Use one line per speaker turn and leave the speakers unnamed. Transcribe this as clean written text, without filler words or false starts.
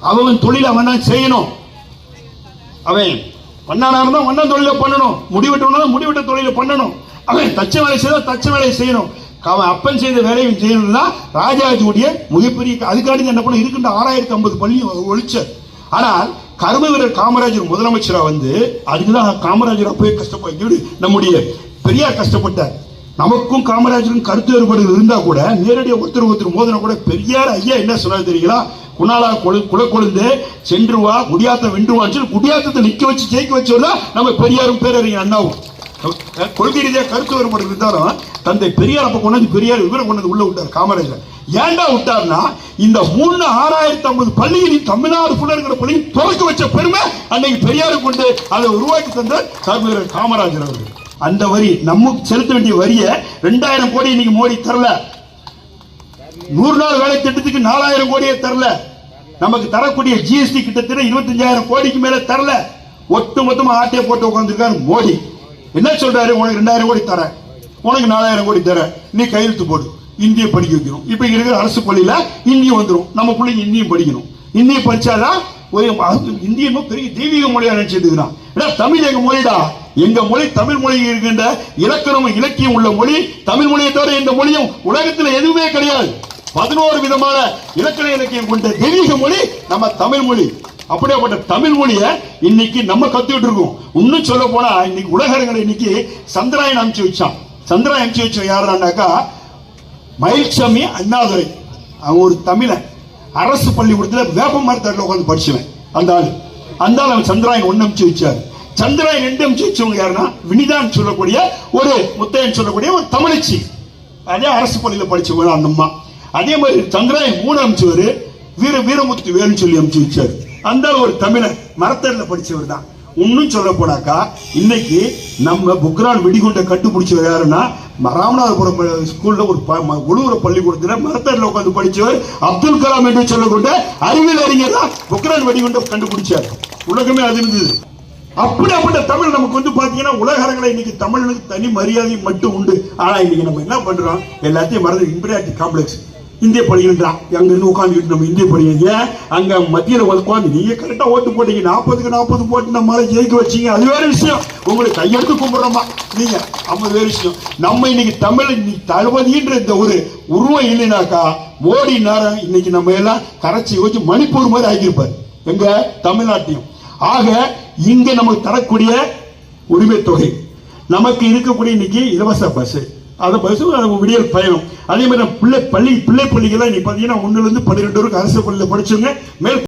அவன் தொழில் அவன் தான் செய்யணும். அவன் பண்ணானா இருந்தா வண்ணன் தொழில பண்ணணும், முடிவெட்டவனா முடிவெட்ட தொழில பண்ணணும். அவன் தச்ச வேலை செய்தா தச்ச வேலையை செய்யணும். அவன் அப்பன் செய்த வேலையும் செய்யணும்னா ராஜாஜியுடைய மிகப்பெரிய அதுக்காண்டி என்ன பண்ண இருக்கின்ற 6050 பள்ளியும் ஒழிச்சார். ஆனால் கர்ம வீரர் காமராஜர் முதலமைச்சரா வந்து அதுக்குதான் காமராஜர் அப்பவே கஷ்டப்பட்டு நம்முடைய பெரியார் கஷ்டப்பட்டார். நமக்கும் காமராஜருக்கும் கருத்து வேறுபாடுகள் இருந்தா கூட நேரடியாக ஒருத்தர் மோதன கூட பெரியார் ஐயா என்ன சொன்னாரு தெரியுங்களா? குணாலா குல கொழுந்து சென்றுவா குடியாத்த வென்றுவான்னு சொல்லி குடியாத்தத்தை நிக்க வச்சு ஜெயிக்க வச்சோம்னா நம்ம பெரியாரும் பேரறிஞர் அண்ணாவும் கொள்கை ரீதியாக கருத்து வேறுபாடு இருந்தாலும் தந்தை பெரியார் அப்ப கொண்டாந்து பெரியார் இவரை கொண்டாந்து உள்ள விட்டார் காமராஜர். ஏண்டா விட்டார்னா இந்த 6050 பள்ளிகளின் தமிழ்நாடு ஃபுல்லா இருக்கிற பள்ளியை துறக்க வச்ச பெருமை அன்னைக்கு பெரியாருக்கு கொண்டு அதை உருவாக்கி தந்த கர்மவீரர் காமராஜர் அவர்கள். அந்த வரி நமக்கு செலுத்த வேண்டிய வரிய 2000 கோடி இன்னைக்கு மோடி தரல. 100 நாள் வேலை திட்டத்துக்கு 4000 கோடியே தரல. நமக்கு தரக்கூடிய ஜிஎஸ்டி கிட்டத்தட்ட 25000 கோடிக்கு மேல தரல. ஒட்டு மொத்தமா ஆட்டையை போட்டு உட்கார்ந்துருக்காரு மோடி. என்ன சொல்றாரு? உனக்கு 2000 கோடி தரேன், உனக்கு 4000 கோடி தரேன், நீ கையெழுத்து போடு, இந்திய படிக்க வைக்கணும். இப்ப இருக்கிற அரசு பள்ளியில இந்திய வந்துடும், நம்ம பிள்ளைங்க இந்தியும் படிக்கணும். இந்திய படிச்சாதான் இந்தியமும் பெரிய தெய்வீக மொழியா நினைச்சிருக்கிறான். தமிழ் எங்க மொழிடா, எங்க மொழி தமிழ் மொழி இருக்கின்ற இலக்கணமும் இலக்கியம் உள்ள மொழி தமிழ் மொழியை தவிர இந்த மொழியும் உலகத்தில் எதுவுமே கிடையாது. 11 விதமான இலக்கண இலக்கியம் கொண்ட தெய்வீக மொழி நம்ம தமிழ் மொழி. அப்படியேப்பட்ட தமிழ் மொழியை இன்னைக்கு நம்ம கத்துக்கிட்டு இருக்கோம். இன்னும் சொல்ல போனா இன்னைக்கு உலகங்களை இன்னைக்கு சந்திராயன் அனுப்பிச்சு வச்சான். சந்திராயன் அனுப்பிச்சு வச்சோம் யாருன்னாக்கா மயில்சாமி அண்ணாதுரை. அவன் ஒரு தமிழன், அரசு பள்ளிக்கூடத்தில் வேப்ப மரத்தடியில் உட்காந்து படிச்சுவேன். அந்த ஆள் அவன் சந்திராயன் 1 அனுப்பிச்சு வச்சாரு. சந்திராயன் 2 அனுப்பிச்சு வச்சவங்க யாருன்னா வினிதான் சொல்லக்கூடிய ஒரு முத்தையன் சொல்லக்கூடிய ஒரு தமிழச்சி. அதே அரசு பள்ளியில் படிச்சவங்க அந்த அம்மா. அதே மாதிரி சந்திராயன் 3 அனுப்பிச்சவரு வீரமுத்து வேலுன்னு சொல்லி அனுப்பிச்சு வச்சாரு. அந்த ஒரு தமிழன் மரத்தடியில் படிச்சவர் தான். இன்னும் சொல்ல போனாக்கா இன்னைக்கு நம்ம புக்ரான் வெடிகுண்டை கண்டுபிடிச்சவர் யாருன்னா ராமநாதபுரம் ஸ்கூல்ல ஒரு உழுவுற பள்ளிக்கூடத்தில் மரத்தடியில் உட்காந்து படிச்சவர் அப்துல் கலாம் என்று சொல்லக்கூடிய அறிவியல் அறிஞர் தான் புக்ரான் வெடிகுண்டை கண்டுபிடிச்சார். உலகமே அது இருந்தது. அப்படிப்பட்ட தமிழ் நமக்கு வந்து பாத்தீங்கன்னா உலக அரங்கில் இன்னைக்கு தமிழுக்கு தனி மரியாதை மட்டும் உண்டு. ஆனா இன்னைக்கு நம்ம என்ன பண்றோம், எல்லாத்தையும் மறந்து இம்பீரியாரிட்டி காம்ப்ளெக்ஸ் இந்திய பள்ளிகள்தான். அங்க இருந்து உட்காந்துக்கிட்டு நம்ம இந்திய பள்ளிகள் ஏன் அங்க மத்தியில உட்காந்து நீங்க கரெக்டா ஓட்டு போட்டீங்க, 40க்கு 40 போட்டு நம்ம ஜெயிக்க வச்சீங்க, அது வேற விஷயம். உங்களுக்கு கையெடுத்து கும்பிடுறோமா நீங்க, அது வேற விஷயம். நம்ம இன்னைக்கு தமிழ் தளபதின்ற இந்த ஒரு உருவம் இல்லைனாக்கா மோடி நேரம் இன்னைக்கு நம்ம எல்லாம் கரைச்சி வச்சு மணிப்பூர் மாதிரி ஆகியிருப்பார் எங்க தமிழ்நாட்டையும். ஆக இங்க நமக்கு தரக்கூடிய உரிமை தொகை, நமக்கு இருக்கக்கூடிய இன்னைக்கு இலவச பஸ், அந்த பஸ் விடியல் பயணம். அதே மாதிரி பிள்ளை பள்ளிகள் நீ பாத்தீங்கன்னா 1 to 12 வரைக்கும் அரசு பள்ளியில் படிச்சவங்க மேல்